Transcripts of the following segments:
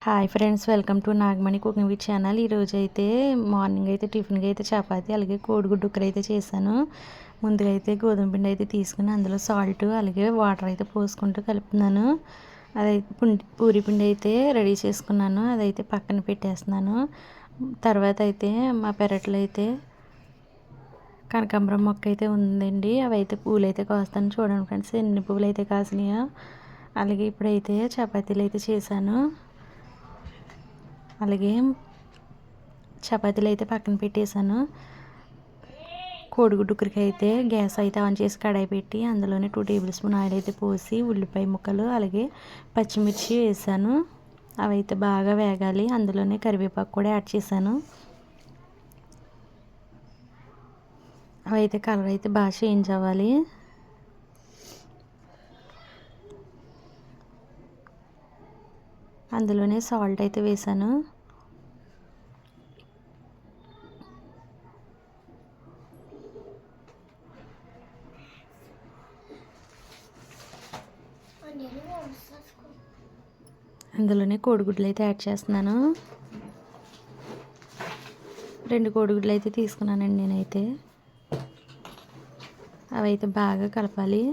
Hi friends, welcome to Nagamani cooking with channel. ఈరోజు అయితే morning అయితే టిఫిన్కి అయితే చపాతీ అలాగే కోడిగుడ్డు ఉక్కర అయితే చేశాను. ముందుగా అయితే గోధుమ పిండి అయితే తీసుకుని అందులో సాల్ట్ అలాగే వాటర్ అయితే పోసుకుంటూ కలుపుతున్నాను. అదైతే పూరి పిండి అయితే రెడీ చేసుకున్నాను. అదైతే పక్కన పెట్టేస్తున్నాను. తర్వాత అయితే మా పెరట్లో అయితే కనకాంబరం మొక్క అయితే ఉందండి. అవి అయితే పూలు అయితే కోస్తాను. చూడండి ఫ్రెండ్స్ ఎన్ని పువ్వులు అయితే కాసినాయో. అలాగే ఇప్పుడైతే చపాతీలు అయితే చేశాను. అలాగే చపాతీలు అయితే పక్కన పెట్టేశాను. కోడిగుడ్డు ఉక్కరికి అయితే గ్యాస్ అయితే ఆన్ చేసి కడాయి పెట్టి అందులోనే 2 టేబుల్ స్పూన్ ఆయిల్ అయితే పోసి ఉల్లిపాయ ముక్కలు అలాగే పచ్చిమిర్చి వేసాను. అవి అయితే బాగా వేగాలి. అందులోనే కరివేపాకు కూడా యాడ్ చేశాను. అవి అయితే కలర్ అయితే బాగా చేంజ్ అవ్వాలి. అందులోనే సాల్ట్ అయితే వేసాను. అందులోనే కోడిగుడ్లు అయితే యాడ్ చేస్తున్నాను. 2 కోడిగుడ్లు అయితే తీసుకున్నానండి నేనైతే. అవి అయితే బాగా కలపాలి.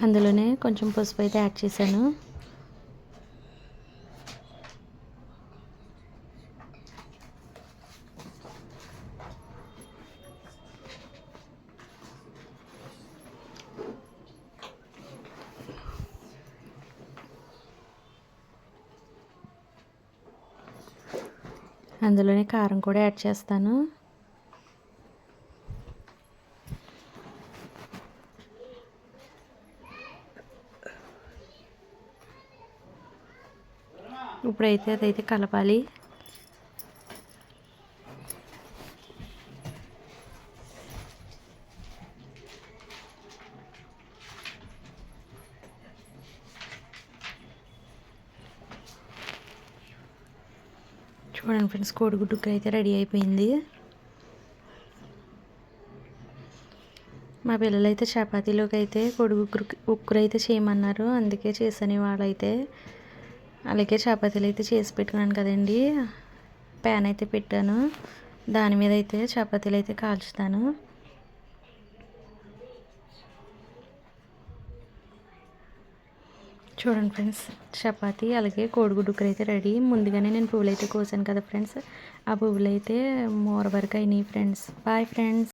అందులోనే కొంచెం పసుపు అయితే యాడ్ చేశాను. అందులోనే కారం కూడా యాడ్ చేస్తాను. ఇప్పుడైతే అదైతే కలపాలి. చూడండి ఫ్రెండ్స్, కోడిగుడ్డు ఉక్కర అయితే రెడీ అయిపోయింది. మా పిల్లలు అయితే చపాతీలోకి అయితే ఉక్కర అయితే చేయమన్నారు, అందుకే చేశాను ఇవాళైతే. అలాగే చపాతీలు అయితే చేసి పెట్టుకున్నాను కదండి, ప్యాన్ అయితే పెట్టాను. దాని మీద అయితే చపాతీలు అయితే కాల్చుతాను. చూడండి ఫ్రెండ్స్, చపాతీ అలాగే కోడిగుడ్డు ఉక్కర అయితే రెడీ. ముందుగానే నేను పువ్వులు అయితే కోసాను కదా ఫ్రెండ్స్, ఆ పువ్వులు అయితే మూర వరకు అయినాయి ఫ్రెండ్స్. Bye friends.